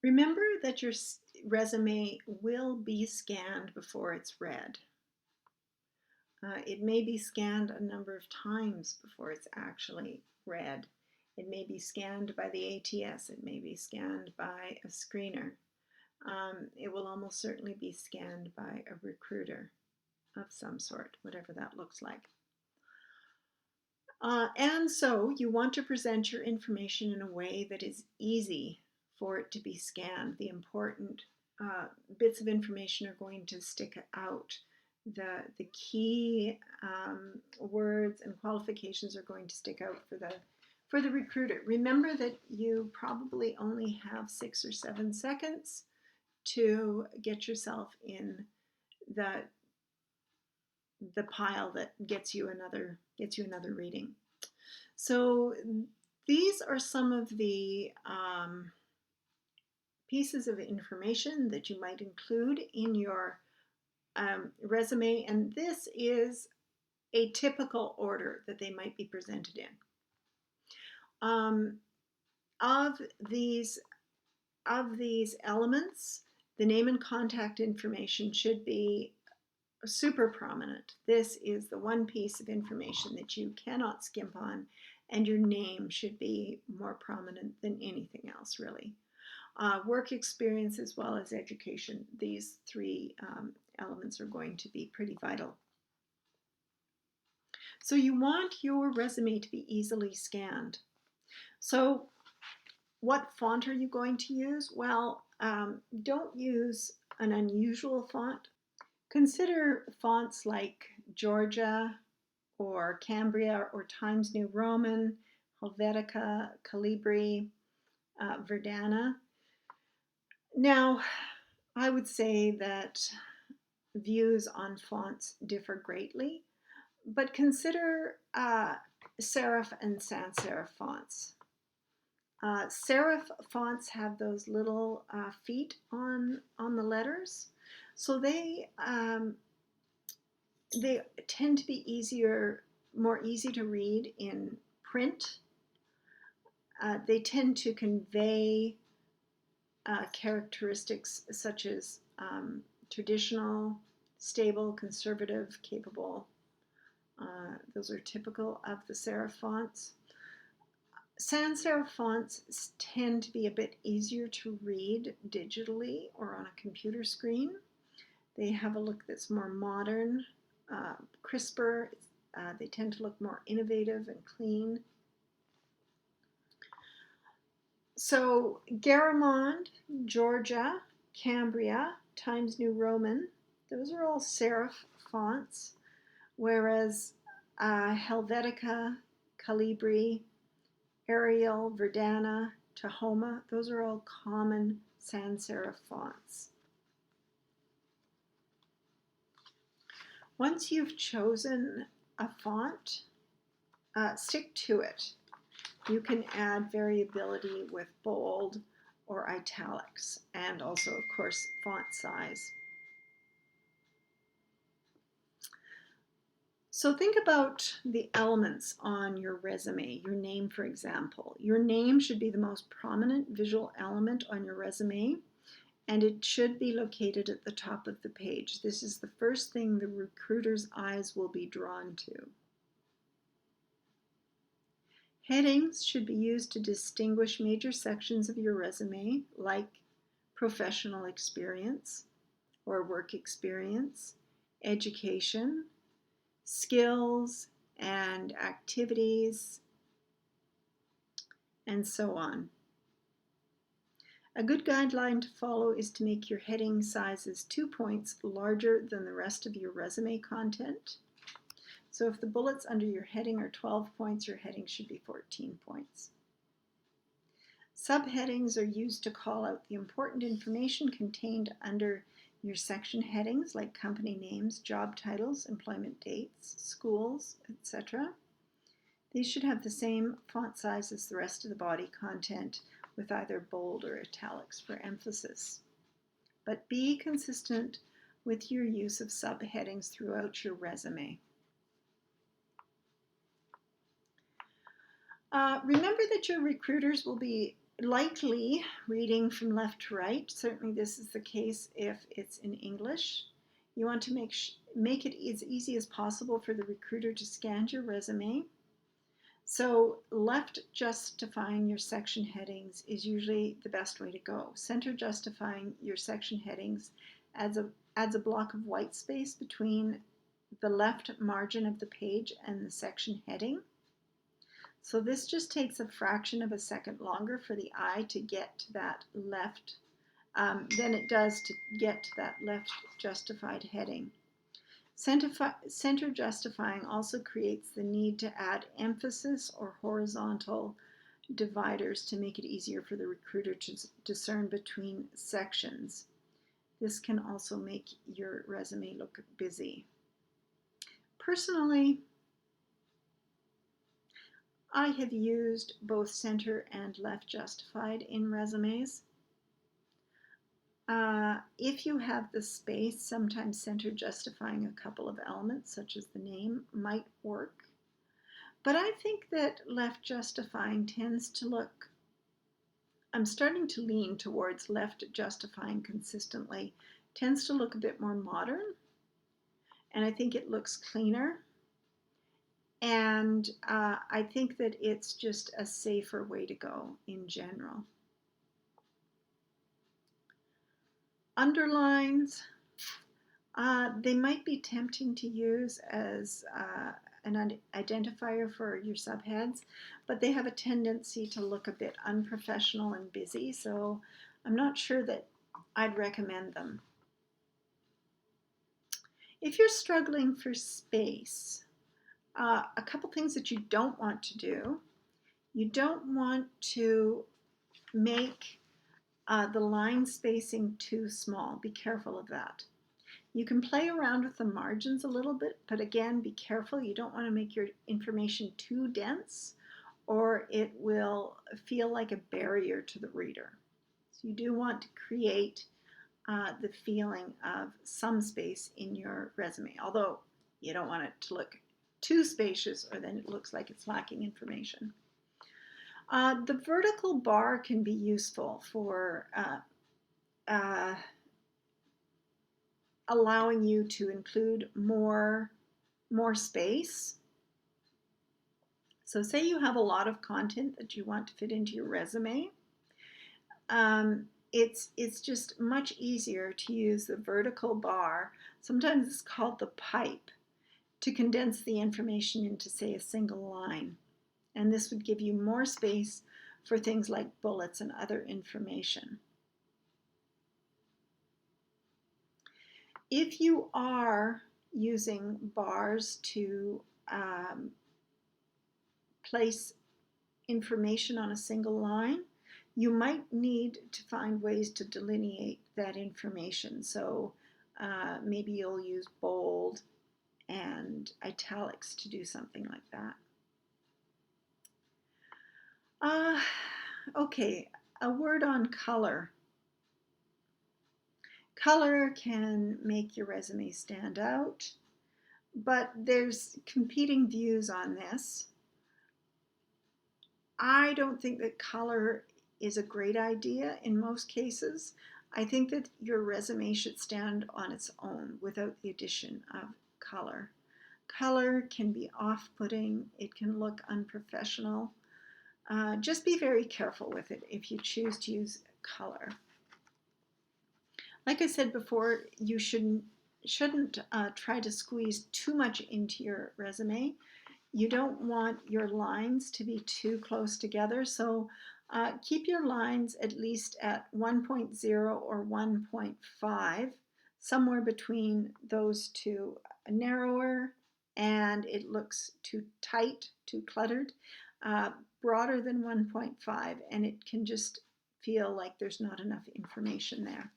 Remember that your resume will be scanned before it's read. It may be scanned a number of times before it's actually read. It may be scanned by the ATS. It may be scanned by a screener. It will almost certainly be scanned by a recruiter of some sort, whatever that looks like. And so you want to present your information in a way that is easy for it to be scanned. The important bits of information are going to stick out. The key words and qualifications are going to stick out for the recruiter. Remember that you probably only have 6 or 7 seconds to get yourself in the pile that gets you another reading. So these are some of the pieces of information that you might include in your resume, and this is a typical order that they might be presented in. Of these elements, the name and contact information should be super prominent. This is the one piece of information that you cannot skimp on, and your name should be more prominent than anything else, really. Work experience as well as education, these 3 elements are going to be pretty vital. So you want your resume to be easily scanned. So what font are you going to use? Well, don't use an unusual font. Consider fonts like Georgia or Cambria or Times New Roman, Helvetica, Calibri, Verdana. Now, I would say that views on fonts differ greatly, but consider serif and sans serif fonts. Serif fonts have those little feet on the letters, so they tend to be more easy to read in print. They tend to convey characteristics such as traditional, stable, conservative, capable. Those are typical of the serif fonts. Sans serif fonts tend to be a bit easier to read digitally or on a computer screen. They have a look that's more modern, crisper. They tend to look more innovative and clean. So Garamond, Georgia, Cambria, Times New Roman, those are all serif fonts, whereas Helvetica, Calibri, Arial, Verdana, Tahoma, those are all common sans serif fonts. Once you've chosen a font, stick to it. You can add variability with bold or italics, and also, of course, font size. So think about the elements on your resume. Your name, for example. Your name should be the most prominent visual element on your resume, and it should be located at the top of the page. This is the first thing the recruiter's eyes will be drawn to. Headings should be used to distinguish major sections of your resume, like professional experience or work experience, education, skills and activities, and so on. A good guideline to follow is to make your heading sizes 2 points larger than the rest of your resume content. So if the bullets under your heading are 12 points, your heading should be 14 points. Subheadings are used to call out the important information contained under your section headings, like company names, job titles, employment dates, schools, etc. These should have the same font size as the rest of the body content, with either bold or italics for emphasis. But be consistent with your use of subheadings throughout your resume. Remember that your recruiters will be Likely reading from left to right. Certainly this is the case if it's in English. You want to make it as easy as possible for the recruiter to scan your resume. So left justifying your section headings is usually the best way to go. Center justifying your section headings adds a block of white space between the left margin of the page and the section heading. So this just takes a fraction of a second longer for the eye to get to that left than it does to get to that left justified heading. Center justifying also creates the need to add emphasis or horizontal dividers to make it easier for the recruiter to discern between sections. This can also make your resume look busy. Personally, I have used both center and left justified in resumes. If you have the space, sometimes center justifying a couple of elements, such as the name, might work. But I think that left justifying tends to look, I'm starting to lean towards left justifying consistently, tends to look a bit more modern, and I think it looks cleaner. And I think that it's just a safer way to go in general. Underlines, they might be tempting to use as an identifier for your subheads, but they have a tendency to look a bit unprofessional and busy, so I'm not sure that I'd recommend them. If you're struggling for space, a couple things that you don't want to do. You don't want to make the line spacing too small. Be careful of that. You can play around with the margins a little bit, but again, be careful. You don't want to make your information too dense or it will feel like a barrier to the reader. So you do want to create the feeling of some space in your resume, although you don't want it to look too spacious or then it looks like it's lacking information. The vertical bar can be useful for allowing you to include more space. So say you have a lot of content that you want to fit into your resume. It's just much easier to use the vertical bar. Sometimes it's called the pipe, to condense the information into, say, a single line. And this would give you more space for things like bullets and other information. If you are using bars to place information on a single line, you might need to find ways to delineate that information. So maybe you'll use bold and italics to do something like that. Okay, a word on color. Color can make your resume stand out, but there's competing views on this. I don't think that color is a great idea in most cases. I think that your resume should stand on its own without the addition of color. Color can be off-putting, it can look unprofessional. Just be very careful with it if you choose to use color. Like I said before, you shouldn't try to squeeze too much into your resume. You don't want your lines to be too close together, so keep your lines at least at 1.0 or 1.5, somewhere between those two. Narrower and it looks too tight, too cluttered. Broader than 1.5 and it can just feel like there's not enough information there.